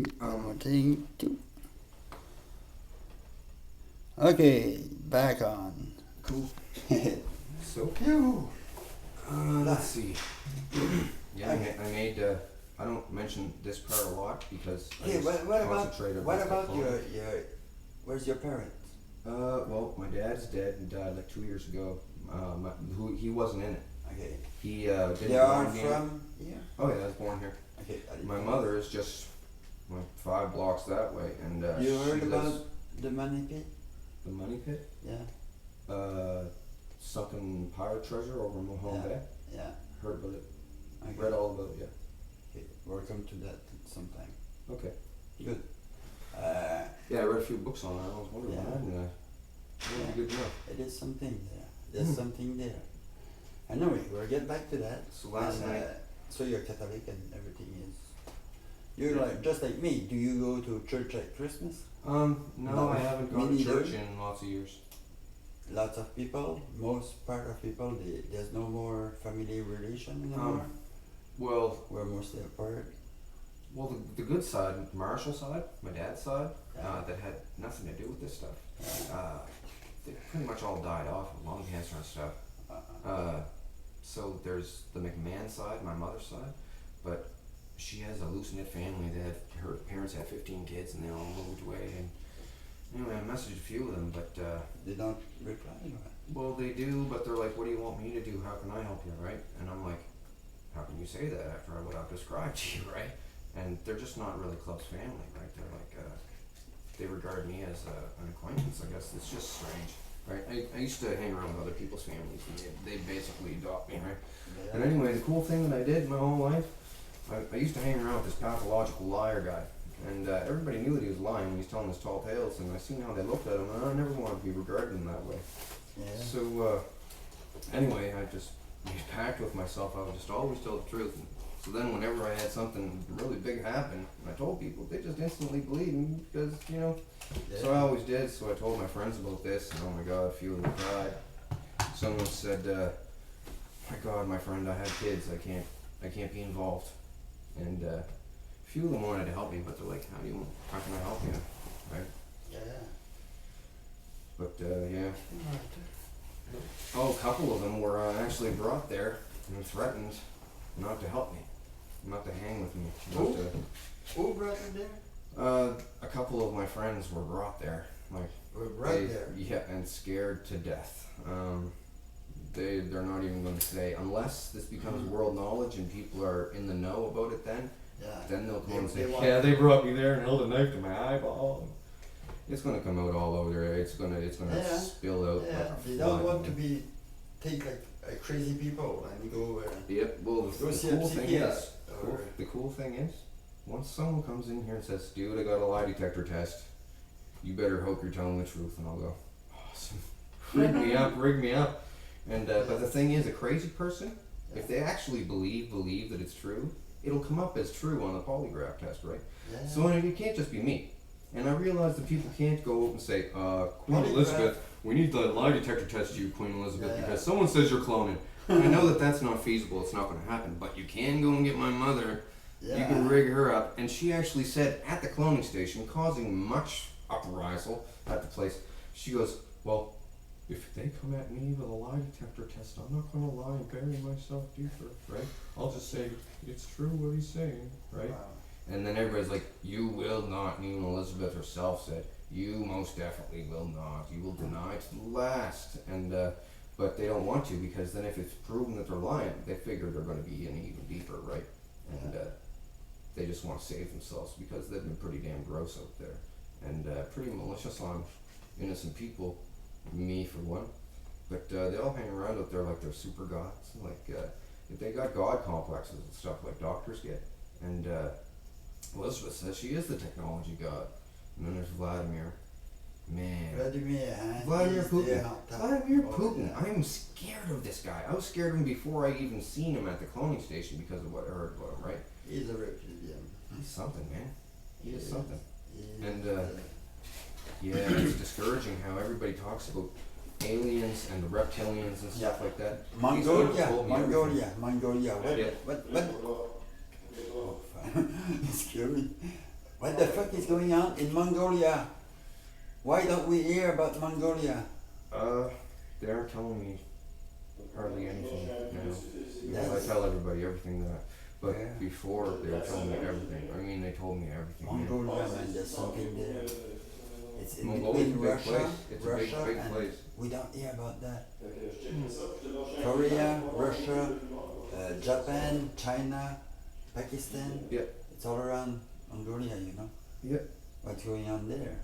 Thing two. Okay, back on. Cool. So, Phew. let's see. Yeah, I made. I don't mention this part a lot because I Hey, just what about concentrate on what the about phone. your where's your parents? Well, my dad's dead. He died like 2 years ago. He wasn't in it. Okay. He didn't They are born here. from here? Oh yeah, I was born here. Okay. My mother is just like 5 blocks that way, and You she heard lives about the money pit? the money pit. Yeah. Sunken pirate treasure over in Mahone Yeah. Bay. Yeah. Heard about it. Okay. Read all about it. Yeah. Okay. Welcome to that sometime. Okay. Good. Yeah, I read a few books on it. I was wondering Yeah. that, and it would be good to know. It is something there. There's something there. Anyway, we'll get back to that. So last And, night- so you're Catholic and everything is. You're like just like me. Do you go to church at Christmas? No, No, I haven't me gone to neither. church in lots of years. Lots of people, most part of people, there's no more family relation anymore. Well, We're mostly apart. the good side, Marshall side, my dad's side, Yeah. that had nothing to do with this stuff. They pretty much all died off of lung cancer and stuff. So there's the McMahon side, my mother's side, but she has a loose knit family. Her parents had 15 kids and they all moved away. And anyway, I messaged a few of them, but They don't reply. well, they do, but they're like, "What do you want me to do? How can I help you?" Right? And I'm like, "How can you say that after what I've described to you?" Right? And they're just not really close family, right? They're like, they regard me as an acquaintance. I guess it's just strange, right? I used to hang around with other people's families, and they basically adopt me, right? Yeah. And anyway, the cool thing that I did my whole life, I used to hang around with this pathological liar guy. And everybody knew that he was lying when he was telling his tall tales, and I seen how they looked at him, and I never wanted to be regarded in that way. Yeah. So, anyway, I just made a pact with myself, I would just always tell the truth. And so then whenever I had something really big happen, and I told people, they just instantly believed me, because, so I always did. So I told my friends about this, and oh my God, a few of them cried. Someone said, my God, my friend, I have kids, I can't be involved. And, a few of them wanted to help me, but they're like, how can I help you, right? Yeah. But, yeah. Oh, a couple of them were actually brought there and threatened not to help me, not to hang with me. Not to, Who brought you there? a couple of my friends were brought there, like, We're right there. yeah, and scared to death. They're not even going to say, unless this becomes world knowledge and people are in the know about it Yeah. then they'll come and They say, want- yeah, they brought me there and held a knife to my eyeball. It's gonna come out all over there. It's gonna Yeah. spill out Yeah. like a They don't flood. want to be take like crazy people and go. Yep. Well, Go the see cool a thing psychiatrist is, or- the cool thing is, once someone comes in here and says, "Dude, I got a lie detector test," you better hope you're telling the truth, and I'll go, "Awesome, rig me up." And but the thing is, a crazy person, if they actually believe that it's true, it'll come up as true on the polygraph test, right? Yeah. So it can't just be me. And I realize that people can't go out and say, Queen Polygraph. Elizabeth, we need the lie detector test you, Queen Elizabeth, Yeah. because someone says you're cloning. I know that that's not feasible, it's not going to happen, but you can go and get my mother, Yeah. you can rig her up. And she actually said at the cloning station, causing much uprisal at the place, she goes, well, if they come at me with a lie detector test, I'm not going to lie and bury myself deeper, right? I'll just say, it's true what he's saying, right? Wow. And then everybody's like, you will not. And even Elizabeth herself said, you most definitely will not. You will deny to the last. And but they don't want to, because then if it's proven that they're lying, they figure they're going to be in even deeper, right? And they just want to save themselves, because they've been pretty damn gross out there. And pretty malicious on innocent people, me for one. But they all hang around out there like they're super gods. Like they got god complexes and stuff like doctors get. And Elizabeth says she is the technology god. And then there's Vladimir. Man. Vladimir Putin. Vladimir Putin. Yeah. I'm scared of this guy. I was scared of him before I even seen him at the cloning station because of what I heard about him, right? He's a reptilian. He's something, man. He is Yes. something. He And, is, Yeah, it's discouraging how everybody talks about aliens and the reptilians and stuff like that. These Mongolia. people told me everything. Mongolia. Yeah. What? It's scary. What the fuck is going on in Mongolia? Why don't we hear about Mongolia? They aren't telling me hardly anything now. That's- I tell everybody everything that. But Yeah. before they were telling me everything. I mean, they told me everything. Mongolia, man, there's something there. It's in Mongolia's a between big Russia, place. It's a Russia, big and place. we don't hear about that. Korea, Russia, Japan, China, Pakistan. Yeah. It's all around Mongolia, you know. Yeah. What's going on there?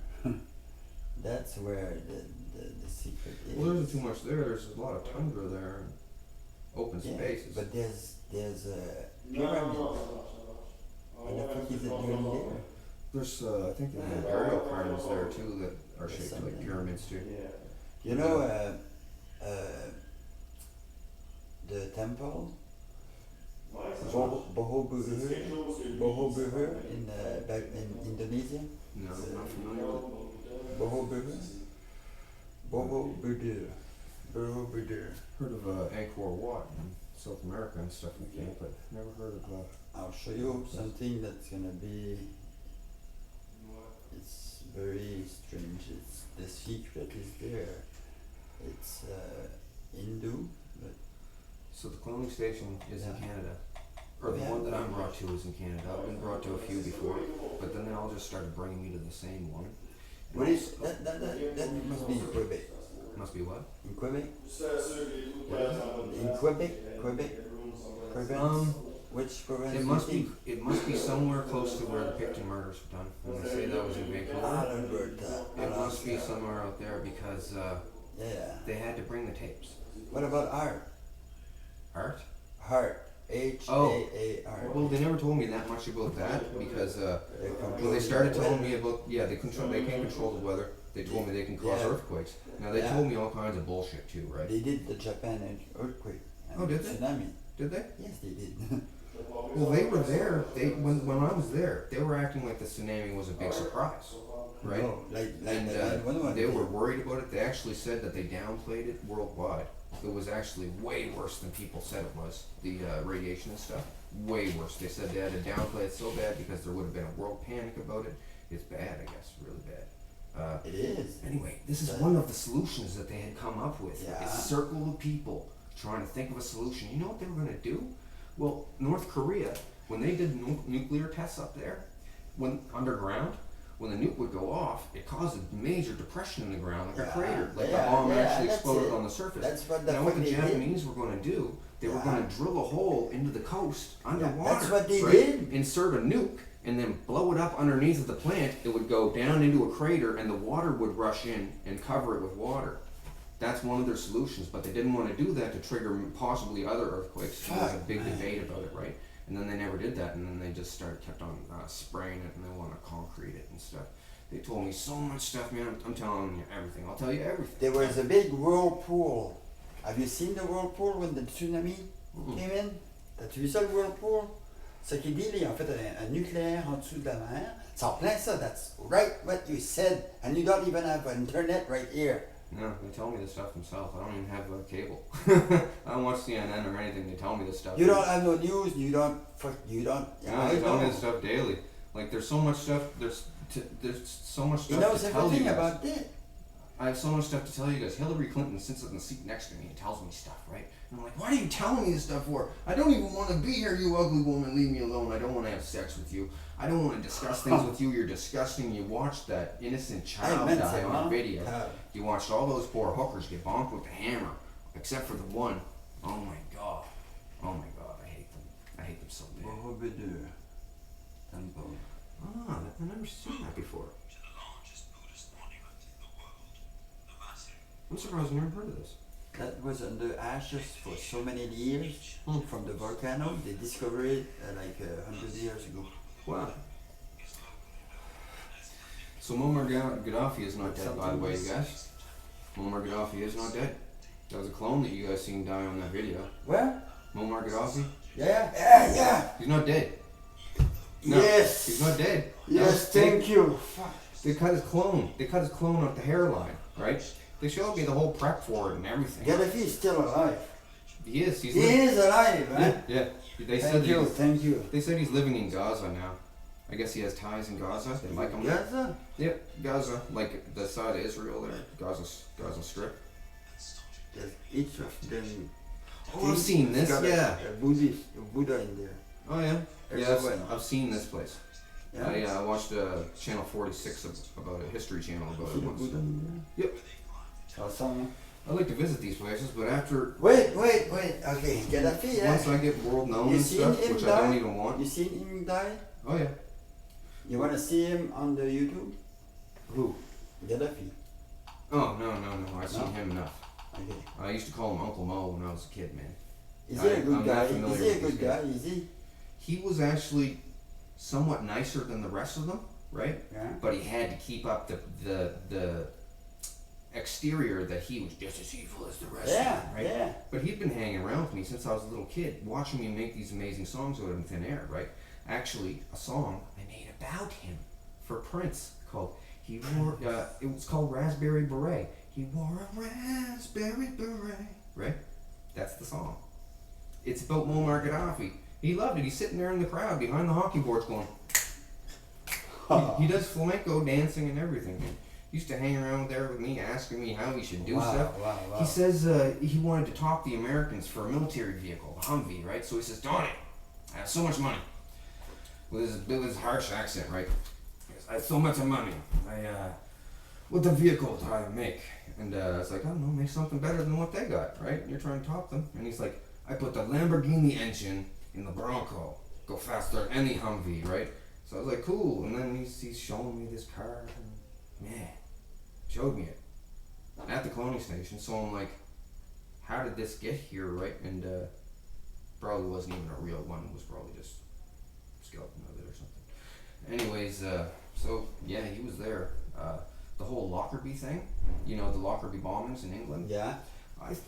That's where the secret is. Well, there isn't too much there. There's a lot of tundra there and open Yeah, spaces. but there's pyramid. What the fuck is it doing there? There's, I think there's imperial pyramids there too that are There's shaped like something. pyramids too. You know, the temple, Borobudur in back in Indonesia. No, I'm not familiar with it. Borobudur. Heard of Angkor Wat in South America and stuff like that, but never heard of I'll show you something that's gonna be. It's very strange. It's the secret is there. It's Hindu, but So the cloning station is in Yeah. Canada. Or the Yeah. one that I'm brought to is in Canada. I've been brought to a few before, but then they all just started bringing me to the same one. what is that? That must be in Quebec. Must be what? In Quebec? What is it? In Quebec? Province? Which province? It do must you be. It must be somewhere close to where the Picton murders were done. And they say that was in think? Vancouver. Alberta. It must be Alaska. somewhere out there because Yeah. they had to bring the tapes. What about art? Art? Heart. H-A-A-R. Well, they never told me that much about that because when they started telling me about they can't control the weather. They told me they can cause Yeah. earthquakes. Now they Yeah. told me all kinds of bullshit too, right? They did the Japan earthquake. And Oh, did they? tsunami. Did they? Yes, they did. Well, they were there. When I was there, they were acting like the tsunami was a big surprise, right? No, like And the one they were worried about it. They actually said that they downplayed it worldwide. It was actually way worse than people said it was. The radiation and stuff, way worse. They said they had to downplay it so bad because there would have been a world panic about it. It's bad, I guess, really bad. It is. Anyway, this is one of the solutions that they had come up with. Yeah. A circle of people trying to think of a solution. You know what they were going to do? Well, North Korea, when they did nuclear tests up there, when underground, when the nuke would go off, it caused a major depression in the ground, like a Yeah. crater, like Yeah, the bomb yeah, actually that's exploded it. on the surface. That's what the Now, what fuck the they did. Japanese were going to do, they were Yeah. going to drill a hole into the coast underwater. that's what they right? did. Insert a nuke and then blow it up underneath of the plant. It would go down into a crater, and the water would rush in and cover it with water. That's one of their solutions, but they didn't want to do that to trigger possibly other earthquakes. There was a Fuck, big man. debate about it, right? And then they never did that, and then they just kept on spraying it, and they want to concrete it and stuff. They told me so much stuff, man. I'm telling you everything. I'll tell you everything. There was a big whirlpool. Have you seen the whirlpool when the tsunami came in? T'as-tu vu ça, le whirlpool? Ce qui dit, là, en fait, un nucléaire en dessous de la mer. C'est en plein ça. That's right what you said. And you don't even have internet right here. No, they tell me this stuff themselves. I don't even have cable. I don't watch CNN or anything. They tell me this stuff. You don't have no news. You don't. No, I they tell me know. this stuff daily. Like there's so much stuff. There's so much He stuff knows to tell you everything guys. about that. I have so much stuff to tell you guys. Hillary Clinton sits in the seat next to me and tells me stuff, right? And I'm like, what are you telling me this stuff for? I don't even want to be here, you ugly woman. Leave me alone. I don't want to have sex with you. I don't want to discuss things with you. You're disgusting. You watched that innocent child die on video. You watched all those poor hookers get bonked with a hammer, except for the one. Oh my god. Oh my god. I hate them. I hate them so bad. Borobudur temple. Ah, I've never seen that before. I'm surprised I never heard of this. That was under ashes for so many years from the volcano. They discovered it like 100 years ago. Wow. So Muammar Gaddafi is not dead, by the way, you guys. Muammar Gaddafi is not dead. That was a clone that you guys seen die on that video. Where? Muammar Gaddafi? Yeah. He's not dead. No, Yes. He's not dead. Yes, thank you. Fuck. They cut his clone. They cut his clone off the hairline, right? They showed me the whole prep for it and everything. Gaddafi is still alive. He is. He is alive, man. Yeah. They said Thank you, he's- thank you. They said he's living in Gaza now. I guess he has ties in Gaza. They like him. Gaza? Yep, Gaza, like the side of Israel there, Gaza Strip. There's each of them. Oh, I've seen this. Got Yeah. a Buddha in there. Oh yeah. Yeah, Everywhere. I've seen this place. Yeah. I watched Channel 46 about a history channel about See it the once. Buddha in there? Yep. Awesome. I like to visit these places, but after Wait. Okay, Gaddafi. once I get world known You and seen stuff, him which I die? don't even want. You seen him die? Oh yeah. You wanna see him on the YouTube? Who? Gaddafi. Oh no. I've seen No? him enough. Okay. I used to call him Uncle Mo when I was a kid, man. Is he a good I'm guy? not Is familiar he a with good these guy? guys. Is he? He was actually somewhat nicer than the rest of them, right? Yeah. But he had to keep up the exterior that he was just as evil as the rest of them, right? Yeah. But he'd been hanging around with me since I was a little kid, watching me make these amazing songs out of thin air, right? Actually, a song I made about him for Prince called he wore. It was called Raspberry Beret. He wore a raspberry beret, right? That's the song. It's about Muammar Gaddafi. He loved it. He's sitting there in the crowd behind the hockey boards going. He does flamenco dancing and everything. He used to hang around there with me, asking me how he should do stuff. Wow. He says he wanted to talk the Americans for a military vehicle, a Humvee, right? So he says, Donnie, I have so much money. With his harsh accent, right? He goes, I have so much money. What the vehicle do I make? And I was like, I don't know, make something better than what they got, right? You're trying to top them. And he's like, I put the Lamborghini engine in the Bronco. Go faster than any Humvee, right? So I was like, cool. And then he's showing me this car. And man, showed me it at the cloning station. So I'm like, how did this get here, right? And probably wasn't even a real one. It was probably just a skeleton of it or something. Anyways, so yeah, he was there. The whole Lockerbie thing, you know, the Lockerbie bombings in England. Yeah.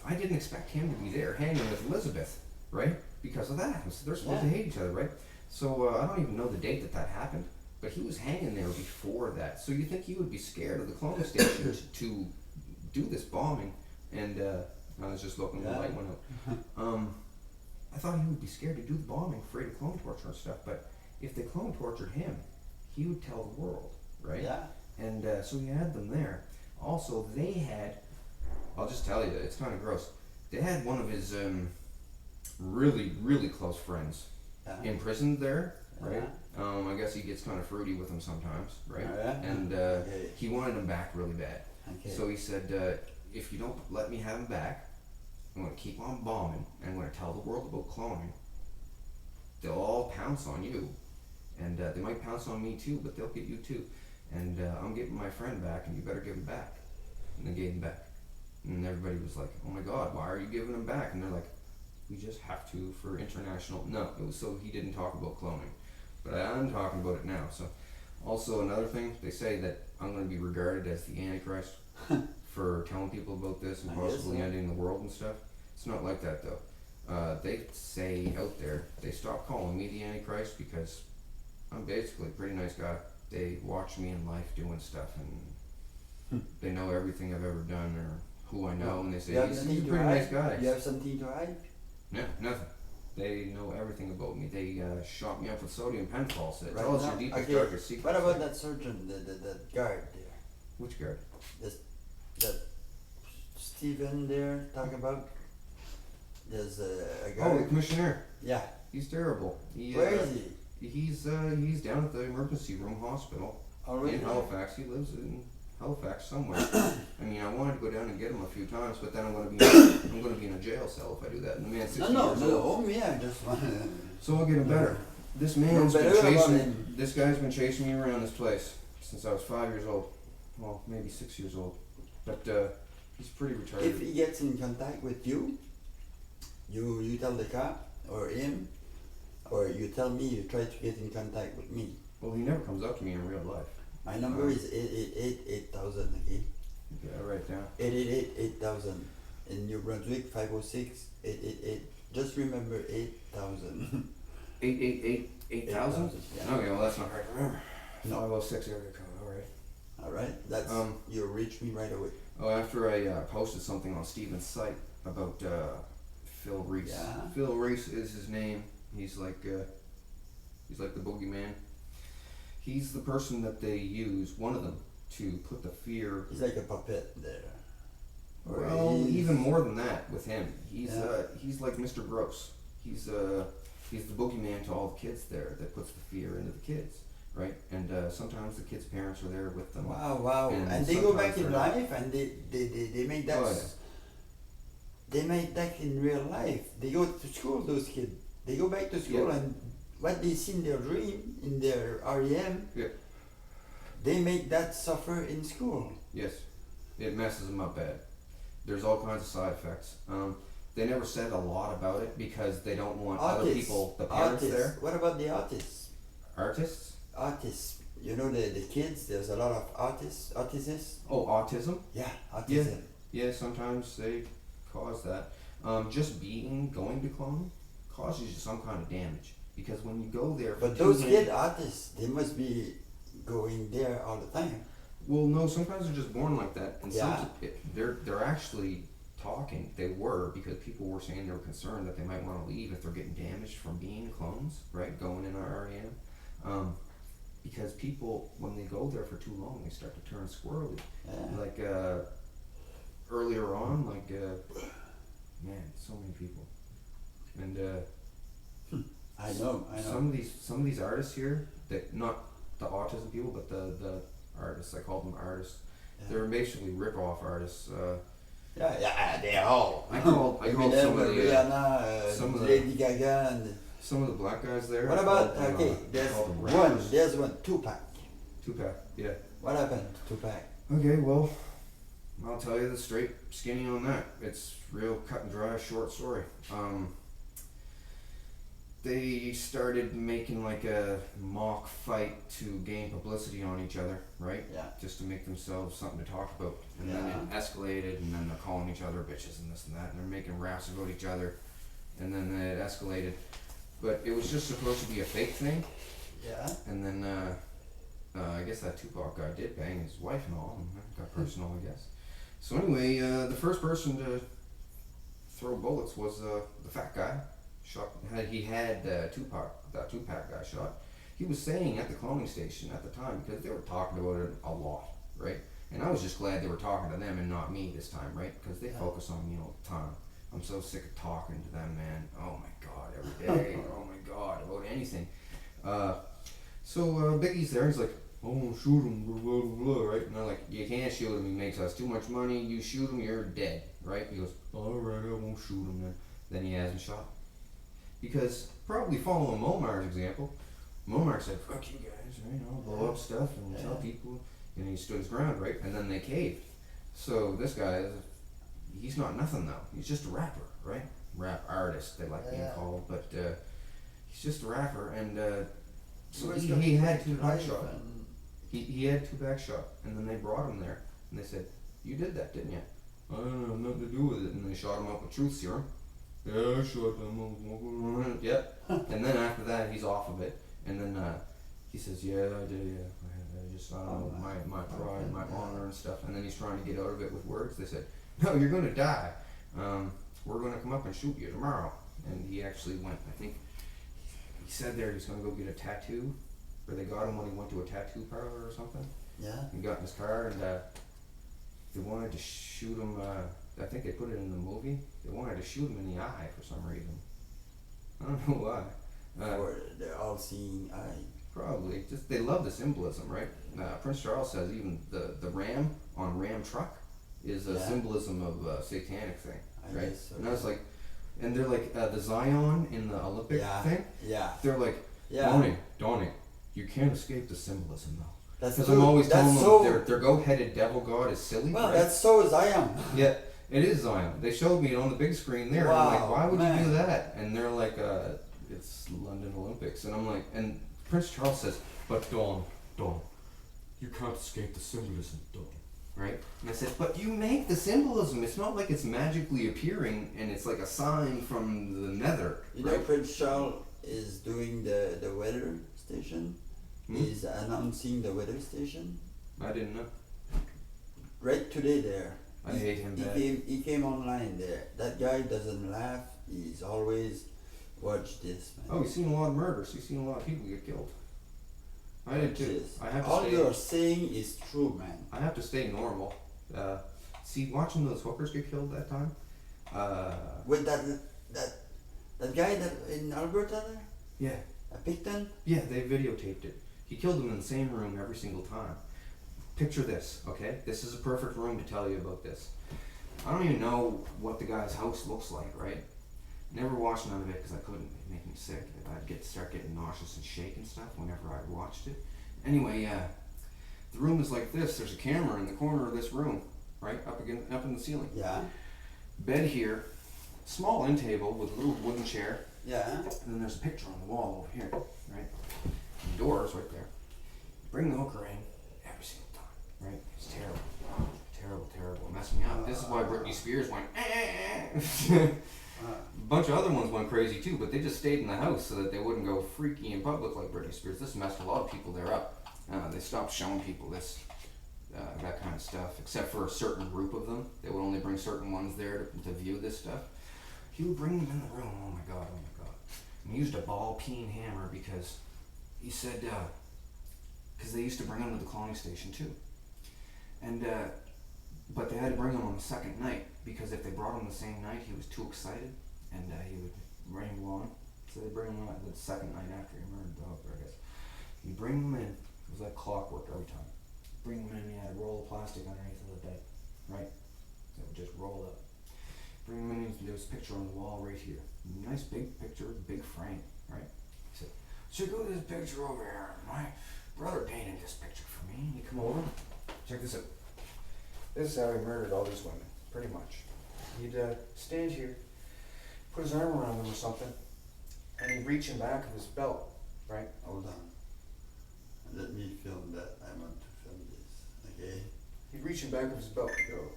I didn't expect him to be there hanging with Elizabeth, right? Because of that. They're supposed to hate each other, right? So I don't even know the date that happened, but he was hanging there before that. So you think he would be scared of the cloning station to do this bombing? And I was just looking, the light went out. I thought he would be scared to do the bombing, afraid of clone torture and stuff. But if they clone tortured him, he would tell the world, right? Yeah. And so he had them there. Also, they had, I'll just tell you, it's kind of gross. They had one of his really, really close friends imprisoned there, right? I guess he gets kind of fruity with them sometimes, right? And he wanted him back really bad. Okay. So he said, if you don't let me have him back, I'm going to keep on bombing, and I'm going to tell the world about cloning. They'll all pounce on you, and they might pounce on me too, but they'll get you too. And I'm getting my friend back, and you better give him back. And they gave him back. And everybody was like, oh my God, why are you giving him back? And they're like, we just have to for international. No, it was so he didn't talk about cloning. But I'm talking about it now. So, also another thing, they say that I'm going to be regarded as the Antichrist for telling people about this and possibly ending the world and stuff. It's not like that though. They say out there, they stopped calling me the Antichrist because I'm basically a pretty nice guy. They watch me in life doing stuff and they know everything I've ever done or who I know, and they say, he's a pretty nice guy. You have something to hide? No, nothing. They know everything about me. They shot me up with sodium pentothal. Said, tell us your deepest, darkest secrets. What about that surgeon, the guard there? Which guard? That Stephen there talking about? There's a guy. Oh, the commissioner. Yeah. He's terrible. Where is he? He's down at the emergency room hospital in Halifax. He lives in Halifax somewhere. I mean, I wanted to go down and get him a few times, but then I'm going to be in a jail cell if I do that. And the man's 60 years old. I just want to. So I'll get him better. This man's been chasing. This guy's been chasing me around this place since I was 5 years old. Well, maybe 6 years old. But he's pretty retarded. If he gets in contact with you, you tell the cop or him, or you tell me you try to get in contact with me. Well, he never comes up to me in real life. My number is 888-8000, okay? Yeah, I'll write it down. 888-8000. In New Brunswick, 506-888. Just remember 8000. 888-8000? Yeah. Okay, well that's not hard to remember. No. 506 area code, alright. Alright, that's, you'll reach me right away. Oh, after I posted something on Steven's site about Phil Reese. Yeah. Phil Reese is his name. He's like the boogeyman. He's the person that they use, one of them, to put the fear. He's like a puppet there. Or Well, he's- even more than that with him. Yeah. He's like Mr. Gross. He's the boogeyman to all the kids there that puts the fear into the kids, right? And sometimes the kids' parents are there with them. Wow. And And they go sometimes back in they're not. life and they make that. Oh, yeah. They make that in real life. They go to school, those kids. They go back to school Yeah. and what they see in their dream, in their REM, Yeah. they make that suffer in school. Yes, it messes them up bad. There's all kinds of side effects. They never said a lot about it because they don't want other people, the parents there. What about the artists? Artists? Artists. You know the kids, there's a lot of artists, autists. Oh, autism? Yeah, autism. Yeah, sometimes they cause that. Just going to cloning causes you some kind of damage. Because when you go there for But too those many- kid artists, they must be going there all the time. Well, no, sometimes they're just born like that. And Yeah. they're actually talking. They were, because people were saying they were concerned that they might want to leave if they're getting damaged from being clones, right? Going in our REM. Because people, when they go there for too long, they start to turn squirrely. Yeah. Like, earlier on, like, man, so many people. And, I know. some of these artists here, that not the autism people, but the artists, I call them artists. Yeah. They're basically rip-off artists. Yeah, they all. I called Eminem, some of the Rihanna, some of the- Lady Gaga, and some of the black guys there. what I about? called them, Okay, I there's called them one. rappers. There's one. Tupac. Tupac, yeah. What happened to Tupac? Okay, well, I'll tell you the straight skinny on that. It's real cut and dry, short story. They started making like a mock fight to gain publicity on each other, right? Yeah. Just to make themselves something to talk about. And then Yeah. it escalated, and then they're calling each other bitches and this and that, and they're making raps about each other. And then it escalated. But it was just supposed to be a fake thing. Yeah. And then I guess that Tupac guy did bang his wife and all, and that got personal, I guess. So anyway, the first person to throw bullets was the fat guy. He had that Tupac guy shot. He was saying at the cloning station at the time, because they were talking about it a lot, right? And I was just glad they were talking to them and not me this time, right? Because they focus on me all the time. I'm so sick of talking to them, man. Oh my God, every day. Oh my God, about anything. So Biggie's there. He's like, "Oh, shoot him, blah, blah, blah," right? And they're like, "You can't shoot him. He makes us too much money. You shoot him, you're dead," right? He goes, "All right, I won't shoot him then." Then he hasn't shot. Because probably following Momar's example, Momar said, "Fuck you guys, right? I'll blow up stuff and tell people," and he stood his ground, right? And then they caved. So this guy, he's not nothing though. He's just a rapper, right? Rap artist, they like being called, but he's just a rapper, and so he had Tupac shot. He had Tupac shot, and then they brought him there, and they said, "You did that, didn't you?" "I don't have nothing to do with it," and they shot him up with truth serum. "Yeah, I shot them." Yep. And then after that, he's off of it, and then he says, "Yeah, I did. Yeah, I just, I don't know, my pride, my honor and stuff." And then he's trying to get out of it with words. They said, "No, you're gonna die. We're gonna come up and shoot you tomorrow." And he actually went. I think he said there he's gonna go get a tattoo, or they got him when he went to a tattoo parlor or something. Yeah. He got in his car, and they wanted to shoot him. I think they put it in the movie. They wanted to shoot him in the eye for some reason. I don't know why. For the all-seeing eye. Probably just they love the symbolism, right? Prince Charles says even the ram on Ram truck is a symbolism of a satanic thing, I right? guess so, And I was like, and they're like the Zion in the Olympic thing. Yeah. They're like, Donnie, you can't escape the symbolism though. That's Because so, I'm always telling that's them so, their goat-headed devil god is silly. well, right? that's so Zion. Yeah, it is Zion. They showed me it on the big screen there. And I'm like, Wow, why would you man. do that? And they're like, it's London Olympics. And I'm like, and Prince Charles says, but Dawn, you can't escape the symbolism, Dawn. Right? And I said, but you make the symbolism. It's not like it's magically appearing and it's like a sign from the nether. You know, Prince Charles is doing the weather station. He's announcing the weather station. I didn't know. Right today there. I hate him bad. He came online there. That guy doesn't laugh. He's always watch this, man. Oh, he's seen a lot of murders. He's seen a lot of people get killed. I did too. Jeez. I have to All stay. you're saying is true, man. I have to stay normal. See, watching those hookers get killed that time. With that guy that in Alberta there, Yeah, a Picton. yeah, they videotaped it. He killed them in the same room every single time. Picture this, okay? This is a perfect room to tell you about this. I don't even know what the guy's house looks like, right? Never watched none of it because I couldn't. It'd make me sick. I'd start getting nauseous and shake and stuff whenever I watched it. Anyway, the room is like this. There's a camera in the corner of this room, right? Up in the ceiling. Yeah. Bed here, small end table with a little wooden chair, Yeah. and then there's a picture on the wall over here, right? And doors right there. Bring the hooker in every single time, right? It's terrible. Terrible. It messed me up. This is why Britney Spears went, A bunch of other ones went crazy too, but they just stayed in the house so that they wouldn't go freaky in public like Britney Spears. This messed a lot of people there up. They stopped showing people that kind of stuff, except for a certain group of them. They would only bring certain ones there to view this stuff. He would bring them in the room. Oh my god. And he used a ball peen hammer because he said, because they used to bring him to the cloning station too. And but they had to bring him on the second night because if they brought him the same night, he was too excited and he would ramble on. So they bring him on the second night after he murdered the hooker, I guess. You bring him in. It was like clockwork every time. Bring him in. He had a roll of plastic underneath of the bed, right? It would just roll up. Bring him in. There was a picture on the wall right here. Nice big picture, big frame, right? He said, "Check out this picture over here. My brother painted this picture for me." And you come over. Check this out. This is how he murdered all these women, pretty much. He'd stand here, put his arm around them or something, and he'd reach in back of his belt, right? Hold on. Let me film that. I want to film this. Okay. He'd reach in back of his belt. Go.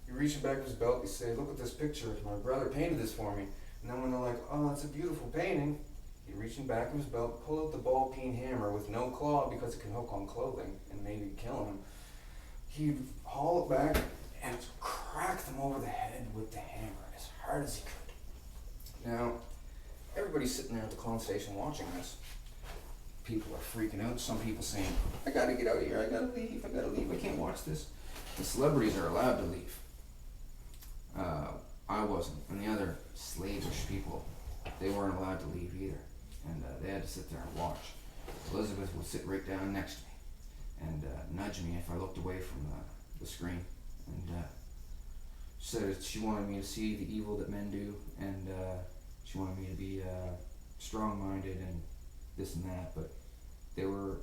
He'd reach in back of his belt. He'd say, "Look at this picture. My brother painted this for me." And then when they're like, "Oh, it's a beautiful painting," he'd reach in back of his belt, pull out the ball peen hammer with no claw because it can hook on clothing and maybe kill him. He'd haul it back and crack them over the head with the hammer as hard as he could. Now, everybody's sitting there at the clone station watching this. People are freaking out. Some people saying, "I gotta get out of here. I gotta leave. I can't watch this." The celebrities are allowed to leave. I wasn't. And the other slavish people, they weren't allowed to leave either. And they had to sit there and watch. Elizabeth would sit right down next to me and nudge me if I looked away from the screen. And said she wanted me to see the evil that men do, and she wanted me to be strong-minded and this and that, but they were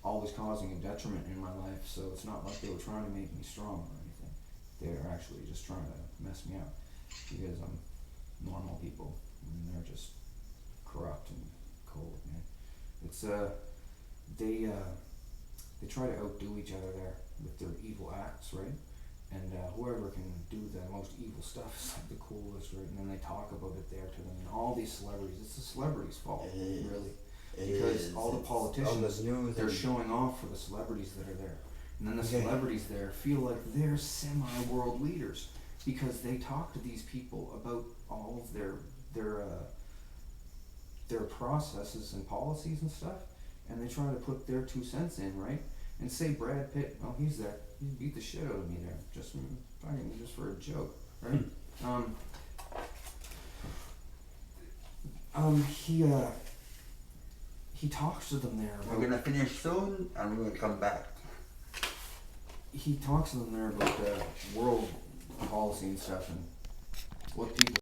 always causing a detriment in my life, so it's not like they were trying to make me strong or anything. They were actually just trying to mess me up because I'm normal people and they're just corrupt and cold, man. It's they try to outdo each other there with their evil acts, right? And whoever can do the most evil stuff is like the coolest, right? And then they talk about it there to them. And all these celebrities, it's the celebrities' fault, really. Because all the politicians, they're showing off for the celebrities that are there. And then the celebrities there feel like they're semi-world leaders because they talk to these people about all of their processes and policies and stuff, and they try to put their 2 cents in, right? And say Brad Pitt, oh, he's there. He beat the shit out of me there, just for a joke, right? He talks to them there. We're gonna finish soon, and we're gonna come back. He talks to them there about world policy and stuff and what people